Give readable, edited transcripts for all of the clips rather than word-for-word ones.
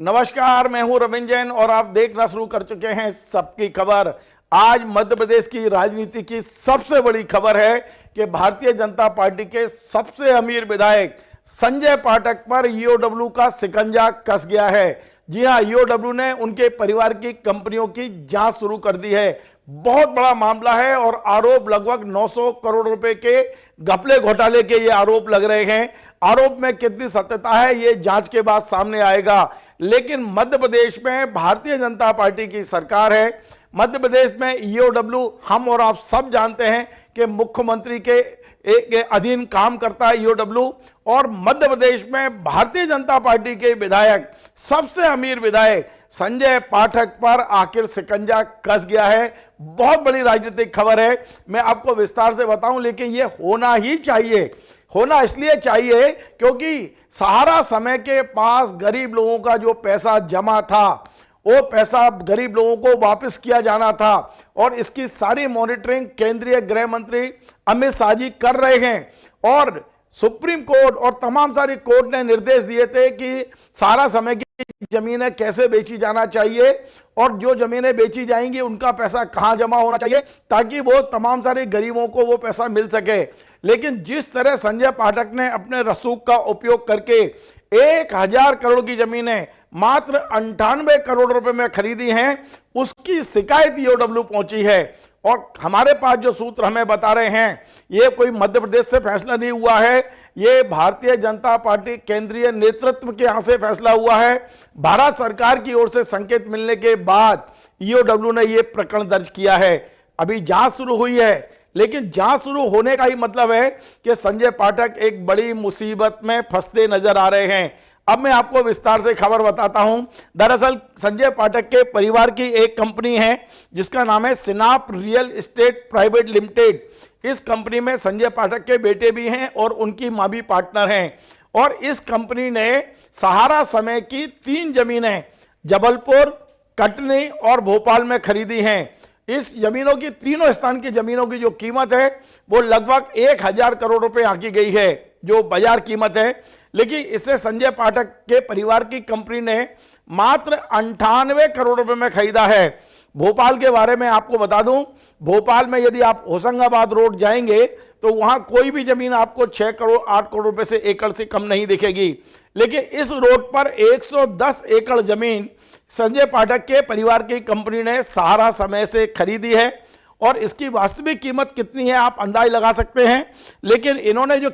नमस्कार, मैं हूं रविंद्र जैन और आप देखना शुरू कर चुके हैं सबकी खबर। आज मध्य प्रदेश की राजनीति की सबसे बड़ी खबर है कि भारतीय जनता पार्टी के सबसे अमीर विधायक संजय पाठक पर ईओडब्ल्यू का शिकंजा कस गया है। जी हां, ईओडब्ल्यू ने उनके परिवार की कंपनियों की जांच शुरू कर दी है। बहुत बड़ा मामला है और आरोप लगभग 900 करोड़ रुपए के घपले घोटाले के ये आरोप लग रहे हैं। आरोप में कितनी सत्यता है ये जांच के बाद सामने आएगा। लेकिन मध्य प्रदेश में भारतीय जनता पार्टी की सरकार है। मध्य प्रदेश में ईओडब्ल्यू हम और आप सब जानते हैं कि मुख्यमंत्री के अधीन काम करता है ईओडब्ल्यू। और मध्य प्रदेश में भारतीय जनता पार्टी के विधायक, सबसे अमीर विधायक संजय पाठक पर आखिर शिकंजा कस गया है। बहुत बड़ी राजनीतिक खबर है, मैं आपको विस्तार से बताऊं। लेकिन यह होना ही चाहिए। होना इसलिए चाहिए क्योंकि सहारा समय के पास गरीब लोगों का जो पैसा जमा था वो पैसा गरीब लोगों को वापस किया जाना था और इसकी सारी मॉनिटरिंग केंद्रीय गृह मंत्री अमित शाह जी कर रहे हैं। और सुप्रीम कोर्ट और तमाम सारी कोर्ट ने निर्देश दिए थे कि सहारा समय की जमीनें कैसे बेची जाना चाहिए और जो जमीनें बेची जाएंगी उनका पैसा कहां जमा होना चाहिए ताकि वो तमाम सारे गरीबों को वो पैसा मिल सके। लेकिन जिस तरह संजय पाठक ने अपने रसूख का उपयोग करके 1000 करोड़ की जमीनें मात्र 98 करोड़ रुपए में खरीदी हैं, उसकी शिकायत ईओडब्ल्यू पहुंची है। और हमारे पास जो सूत्र हमें बता रहे हैं, ये कोई मध्य प्रदेश से फैसला नहीं हुआ है, ये भारतीय जनता पार्टी केंद्रीय नेतृत्व के यहां से फैसला हुआ है। भारत सरकार की ओर से संकेत मिलने के बाद ईओडब्ल्यू ने यह प्रकरण दर्ज किया है। अभी जांच शुरू हुई है, लेकिन जांच शुरू होने का ही मतलब है कि संजय पाठक एक बड़ी मुसीबत में फंसते नजर आ रहे हैं। अब मैं आपको विस्तार से खबर बताता हूं। दरअसल संजय पाठक के परिवार की एक कंपनी है जिसका नाम है सिनाप रियल एस्टेट प्राइवेट लिमिटेड। इस कंपनी में संजय पाठक के बेटे भी हैं और उनकी मां भी पार्टनर हैं। और इस कंपनी ने सहारा समय की 3 जमीनें जबलपुर, कटनी और भोपाल में खरीदी हैं। इस जमीनों की, तीनों स्थान की जमीनों की जो कीमत है वो लगभग 1000 करोड़ रुपए आंकी गई है, जो बाजार कीमत है। लेकिन इससे संजय पाठक के परिवार की कंपनी ने मात्र 98 करोड़ रुपए में खरीदा है। भोपाल के बारे में आपको बता दूं, भोपाल में यदि आप होशंगाबाद रोड जाएंगे तो वहां कोई भी जमीन आपको 6 करोड़ 8 करोड़ रुपए से एकड़ से कम नहीं दिखेगी। लेकिन इस रोड पर 110 एकड़ जमीन संजय पाठक के परिवार की कंपनी ने सहारा समय से खरीदी है और इसकी वास्तविक कीमत कितनी है आप अंदाज लगा सकते हैं। लेकिन इन्होंने जो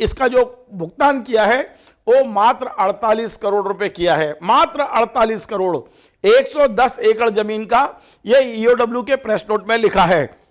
इसका जो भुगतान किया है वो मात्र 48 करोड़ रुपए किया है, मात्र 48 करोड़ 110 एकड़ जमीन का। यह ईओडब्ल्यू के प्रेस नोट में लिखा है।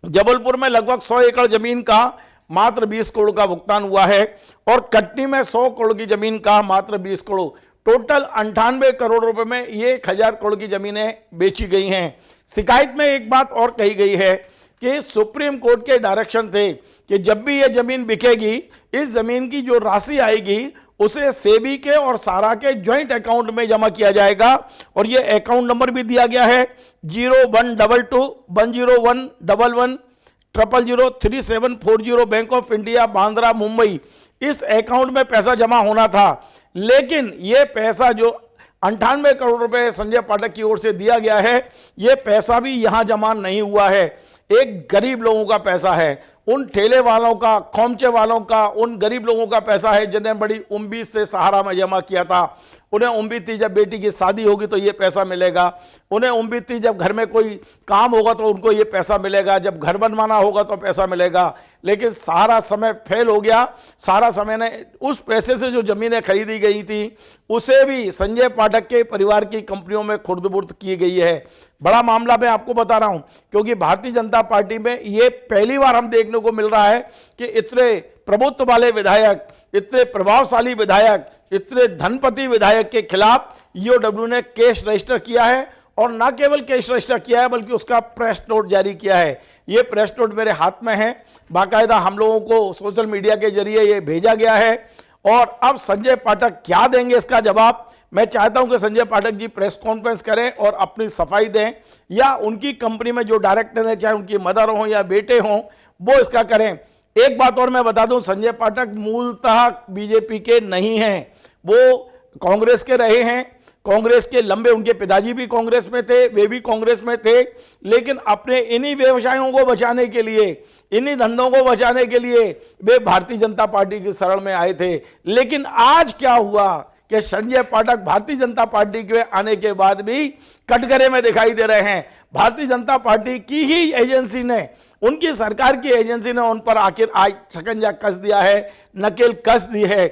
जबलपुर में लगभग 100 एकड़ जमीन का मात्र 20 करोड़ का भुगतान हुआ है और कटनी में 100 करोड़ की जमीन का मात्र 20 करोड़, टोटल 98 करोड़ रुपए में ये 1000 करोड़ की जमीनें बेची गई हैं। शिकायत में एक बात और कही गई है कि सुप्रीम कोर्ट के डायरेक्शन थे कि जब भी ये जमीन बिकेगी, इस जमीन की जो राशि आएगी उसे सेबी के और सारा के ज्वाइंट अकाउंट में जमा किया जाएगा। और ये अकाउंट नंबर भी दिया गया है 0122-10111003740 bank of India, Bandra, Mumbai. इस अकाउंट में पैसा जमा होना था, लेकिन यह पैसा जो 98 करोड़ रुपए संजय पाठक की ओर से दिया गया है, यह पैसा भी यहां जमा नहीं हुआ है। एक गरीब लोगों का पैसा है, उन ठेले वालों का, खोमचे वालों का, उन गरीब लोगों का पैसा है जिन्हें बड़ी उम्मीद से सहारा में जमा किया था। उन्हें उम्मीद थी जब बेटी की शादी होगी तो ये पैसा मिलेगा, उन्हें उम्मीद थी जब घर में कोई काम होगा तो उनको ये पैसा मिलेगा, जब घर बनवाना होगा तो पैसा मिलेगा। लेकिन सारा समय फेल हो गया। सारा समय ने उस पैसे से जो जमीनें खरीदी गई थी उसे भी संजय पाठक के परिवार की कंपनियों में खुर्द-बुर्द की गई है। बड़ा मामला मैं आपको बता रहा हूं क्योंकि भारतीय जनता पार्टी में ये पहली बार हम देखने को मिल रहा है कि इतने प्रभुत्व वाले विधायक, इतने प्रभावशाली विधायक, इतने धनपति विधायक के खिलाफ ईओडब्ल्यू ने केस रजिस्टर किया है। और न केवल केस रजिस्टर किया है बल्कि उसका प्रेस नोट जारी किया है। ये प्रेस नोट मेरे हाथ में है, बाकायदा हम लोगों को सोशल मीडिया के जरिए ये भेजा गया है। और अब संजय पाठक क्या देंगे इसका जवाब, मैं चाहता हूं कि संजय पाठक जी प्रेस कॉन्फ्रेंस करें और अपनी सफाई दें, या उनकी कंपनी में जो डायरेक्टर है, चाहे उनकी मदर हो या बेटे हों, वो इसका करें। एक बात और मैं बता दूं, संजय पाठक मूलतः बीजेपी के नहीं हैं, वो कांग्रेस के रहे हैं। कांग्रेस के लंबे, उनके पिताजी भी कांग्रेस में थे, वे भी कांग्रेस में थे, लेकिन अपने इन्हीं व्यवसायों को बचाने के लिए, इन्हीं धंधों को बचाने के लिए वे भारतीय जनता पार्टी की शरण में आए थे। लेकिन आज क्या हुआ कि संजय पाठक भारतीय जनता पार्टी के आने के बाद भी कटघरे में दिखाई दे रहे हैं। भारतीय जनता पार्टी की ही एजेंसी ने, उनकी सरकार की एजेंसी ने उन पर आखिर आज शिकंजा कस दिया है, नकेल कस दी है।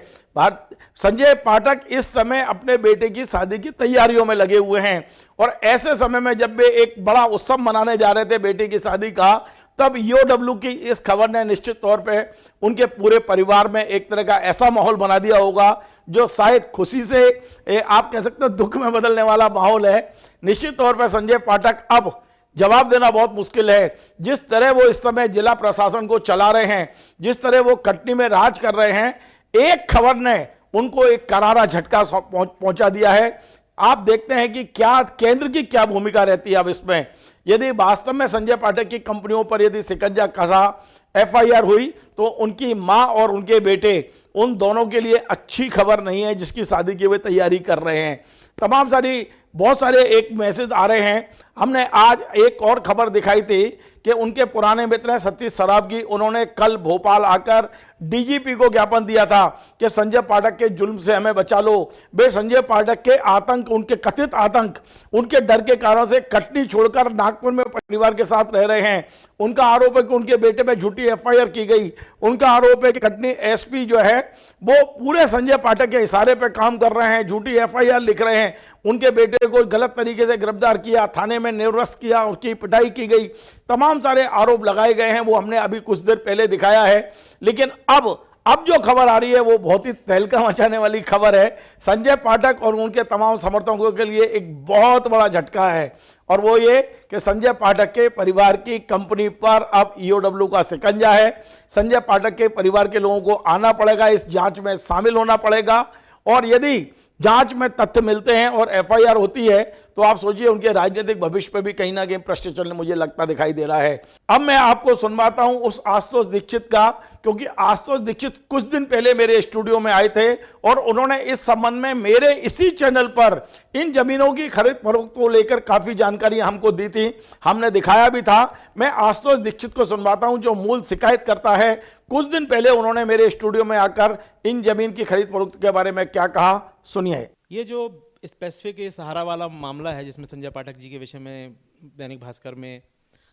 संजय पाठक इस समय अपने बेटे की शादी की तैयारियों में लगे हुए हैं, और ऐसे समय में जब वे एक बड़ा उत्सव मनाने जा रहे थे बेटे की शादी का, तब ईओडब्ल्यू की इस खबर ने निश्चित तौर पे उनके पूरे परिवार में एक तरह का ऐसा माहौल बना दिया होगा जो शायद खुशी से आप कह सकते हो दुख में बदलने वाला माहौल है। निश्चित तौर पर संजय पाठक अब जवाब देना बहुत मुश्किल है। जिस तरह वो इस समय जिला प्रशासन को चला रहे हैं, जिस तरह वो कटनी में राज कर रहे हैं, एक खबर ने उनको एक करारा झटका पहुंचा दिया है। आप देखते हैं कि क्या केंद्र की क्या भूमिका रहती है अब इसमें। यदि वास्तव में संजय पाठक की कंपनियों पर यदि शिकंजा कसा, एफआईआर हुई, तो उनकी मां और उनके बेटे, उन दोनों के लिए अच्छी खबर नहीं है, जिसकी शादी की वे तैयारी कर रहे हैं। तमाम सारी बहुत सारे एक मैसेज आ रहे हैं। हमने आज एक और खबर दिखाई थी कि उनके पुराने मित्र हैं सतीश सरावगी, उन्होंने कल भोपाल आकर डीजीपी को ज्ञापन दिया था कि संजय पाठक के जुल्म से हमें बचा लो। वे संजय पाठक के आतंक, उनके कथित आतंक, उनके डर के कारण से कटनी छोड़कर नागपुर में परिवार के साथ रह रहे हैं। उनका आरोप है कि उनके बेटे पे झूठी एफआईआर की गई। उनका आरोप है कि कटनी एसपी जो है वो पूरे संजय पाठक के इशारे पर काम कर रहे हैं, झूठी एफआईआर लिख रहे हैं। उनके बेटे को गलत तरीके से गिरफ्तार किया, थाने में निर्वस्त किया, उसकी पिटाई की गई, तमाम सारे आरोप लगाए गए हैं। वो हमने अभी कुछ देर पहले दिखाया है। लेकिन अब जो खबर आ रही है वो बहुत ही तहलका मचाने वाली खबर है। संजय पाठक और उनके तमाम समर्थकों के लिए एक बहुत बड़ा झटका है, और वो ये कि संजय पाठक के परिवार की कंपनी पर अब ईओडब्ल्यू का शिकंजा है। संजय पाठक के परिवार के लोगों को आना पड़ेगा, इस जांच में शामिल होना पड़ेगा, और यदि जांच में तथ्य मिलते हैं और एफआईआर होती है तो आप सोचिए उनके राजनीतिक भविष्य पे भी कहीं ना कहीं प्रश्न चलने मुझे लगता दिखाई दे रहा है। अब मैं आपको सुनवाता हूं उस आशुतोष दीक्षित का, क्योंकि आशुतोष दीक्षित कुछ दिन पहले मेरे स्टूडियो में आए थे और उन्होंने इस संबंध में मेरे इसी चैनल पर इन जमीनों की खरीद फरोख्त को लेकर काफी जानकारी हमको दी थी, हमने दिखाया भी था। मैं आशुतोष दीक्षित को सुनवाता हूं जो मूल शिकायत करता है। कुछ दिन पहले उन्होंने मेरे स्टूडियो में आकर इन जमीन की खरीद फरोख्त के बारे में क्या कहा, सुनिए। ये जो स्पेसिफिक ये सहारा वाला मामला है जिसमें संजय पाठक जी के विषय में दैनिक भास्कर में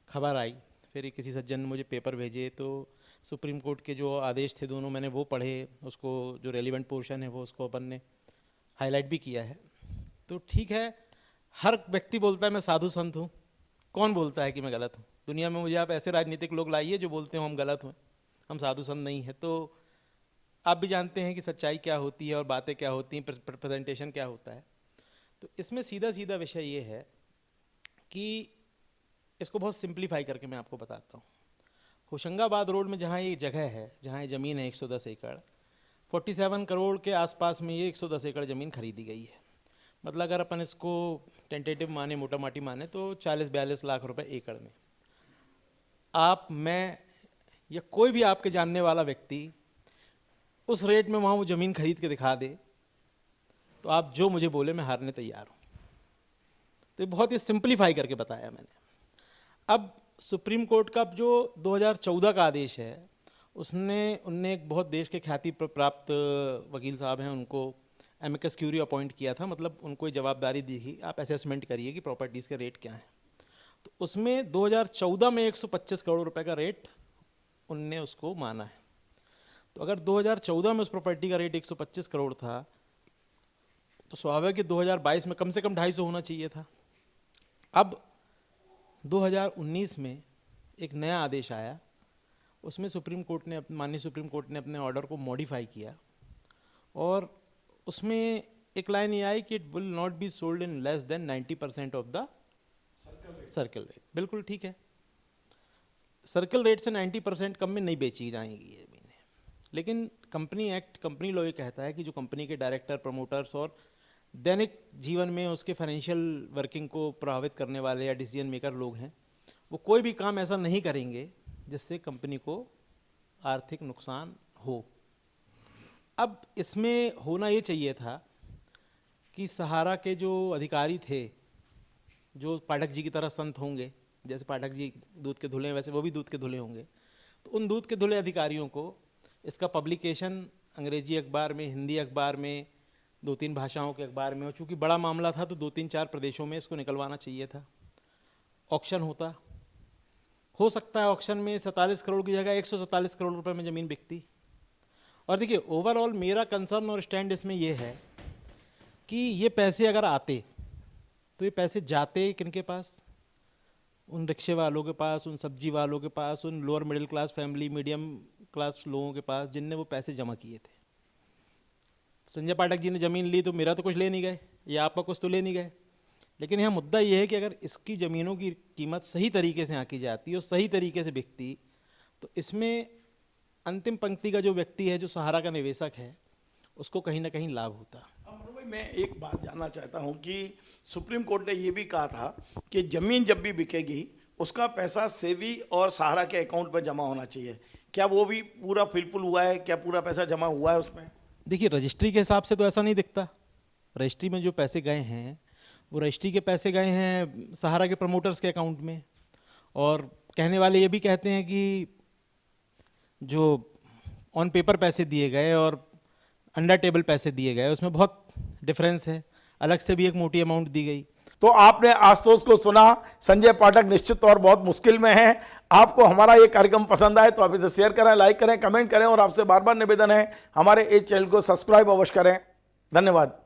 खबर आई, फिर किसी सज्जन ने मुझे पेपर भेजे, तो सुप्रीम कोर्ट के जो आदेश थे दोनों मैंने वो पढ़े, उसको जो रेलिवेंट पोर्शन है वो उसको अपन ने हाईलाइट भी किया है। तो ठीक है, हर व्यक्ति बोलता है मैं साधु संत हूँ, कौन बोलता है कि मैं गलत हूँ? दुनिया में मुझे आप ऐसे राजनीतिक लोग लाइए जो बोलते हो हम गलत हुए, हम साधु संत नहीं है। तो आप भी जानते हैं कि सच्चाई क्या होती है और बातें क्या होती हैं, प्रेजेंटेशन क्या होता है। तो इसमें सीधा सीधा विषय ये है कि इसको बहुत सिंप्लीफाई करके मैं आपको बताता हूँ। होशंगाबाद रोड में जहाँ ये जगह है, जहाँ ये ज़मीन है 110 एकड़, 47 करोड़ के आसपास में ये 110 एकड़ ज़मीन खरीदी गई है। मतलब अगर अपन इसको टेंटेटिव माने, मोटा माटी माने, तो 40-42 लाख रुपए एकड़ में। आप, मैं या कोई भी आपके जानने वाला व्यक्ति उस रेट में वहाँ वो ज़मीन खरीद के दिखा दे तो आप जो मुझे बोले मैं हारने तैयार हूँ। तो ये बहुत ही सिंप्लीफाई करके बताया मैंने। अब सुप्रीम कोर्ट का जो 2014 का आदेश है उनने एक बहुत देश के ख्याति प्राप्त वकील साहब हैं, उनको एमिकस क्यूरी अपॉइंट किया था। मतलब उनको ये जवाबदारी दी कि आप असेसमेंट करिए कि प्रॉपर्टीज़ के रेट क्या हैं। तो उसमें 2014 में 125 करोड़ रुपए का रेट उनने उसको माना है। तो अगर 2014 में उस प्रॉपर्टी का रेट 125 करोड़ था तो स्वाभाविक है 2022 में कम से कम 250 होना चाहिए था। अब 2019 में एक नया आदेश आया, उसमें सुप्रीम कोर्ट ने, माननीय सुप्रीम कोर्ट ने अपने ऑर्डर को मॉडिफाई किया और उसमें एक लाइन ये आई कि it will not be sold in less than 90% of the circle rate. बिल्कुल ठीक है, सर्कल रेट से 90% कम में नहीं बेची जाएंगी ये ज़मीनें। लेकिन कंपनी एक्ट, कंपनी लॉ ये कहता है कि जो कंपनी के डायरेक्टर, प्रमोटर्स और दैनिक जीवन में उसके फाइनेंशियल वर्किंग को प्रभावित करने वाले या डिसीजन मेकर लोग हैं, वो कोई भी काम ऐसा नहीं करेंगे जिससे कंपनी को आर्थिक नुकसान हो। अब इसमें होना ये चाहिए था कि सहारा के जो अधिकारी थे, जो पाठक जी की तरह संत होंगे, जैसे पाठक जी दूध के धुले हैं वैसे वो भी दूध के धुले होंगे, तो उन दूध के धुले अधिकारियों को इसका पब्लिकेशन अंग्रेजी अखबार में, हिंदी अखबार में, 2-3 भाषाओं के अखबार में, और चूँकि बड़ा मामला था तो 2-3-4 प्रदेशों में इसको निकलवाना चाहिए था। ऑक्शन होता, हो सकता है ऑक्शन में 47 करोड़ की जगह 147 करोड़ रुपए में ज़मीन बिकती। और देखिए, ओवरऑल मेरा कंसर्न और स्टैंड इसमें यह है कि ये पैसे अगर आते तो ये पैसे जाते किनके पास? उन रिक्शे वालों के पास, उन सब्जी वालों के पास, उन lower middle class family, medium class लोगों के पास जिनने वो पैसे जमा किए थे। संजय पाठक जी ने ज़मीन ली तो मेरा तो कुछ ले नहीं गए, या आपका कुछ तो ले नहीं गए, लेकिन यहाँ मुद्दा ये है कि अगर इसकी ज़मीनों की कीमत सही तरीके से आंकी जाती और सही तरीके से बिकती तो इसमें अंतिम पंक्ति का जो व्यक्ति है, जो सहारा का निवेशक है, उसको कहीं ना कहीं लाभ होता। अमर भाई, मैं एक बात जानना चाहता हूं कि सुप्रीम कोर्ट ने ये भी कहा था कि जमीन जब भी बिकेगी उसका पैसा सेवी और सहारा के अकाउंट में जमा होना चाहिए। क्या वो भी पूरा फिलफुल हुआ है? क्या पूरा पैसा जमा हुआ है उसमें? देखिए, रजिस्ट्री के हिसाब से तो ऐसा नहीं दिखता। रजिस्ट्री में जो पैसे गए हैं वो रजिस्ट्री के पैसे गए हैं सहारा के प्रमोटर्स के अकाउंट में, और कहने वाले ये भी कहते हैं कि जो ऑन पेपर पैसे दिए गए और अंडर टेबल पैसे दिए गए उसमें बहुत डिफरेंस है, अलग से भी एक मोटी अमाउंट दी गई। तो आपने आशुतोष को सुना। संजय पाठक निश्चित तौर बहुत मुश्किल में है। आपको हमारा ये कार्यक्रम पसंद आए तो आप इसे शेयर करें, लाइक करें, कमेंट करें, और आपसे बार बार निवेदन है हमारे इस चैनल को सब्सक्राइब अवश्य करें। धन्यवाद।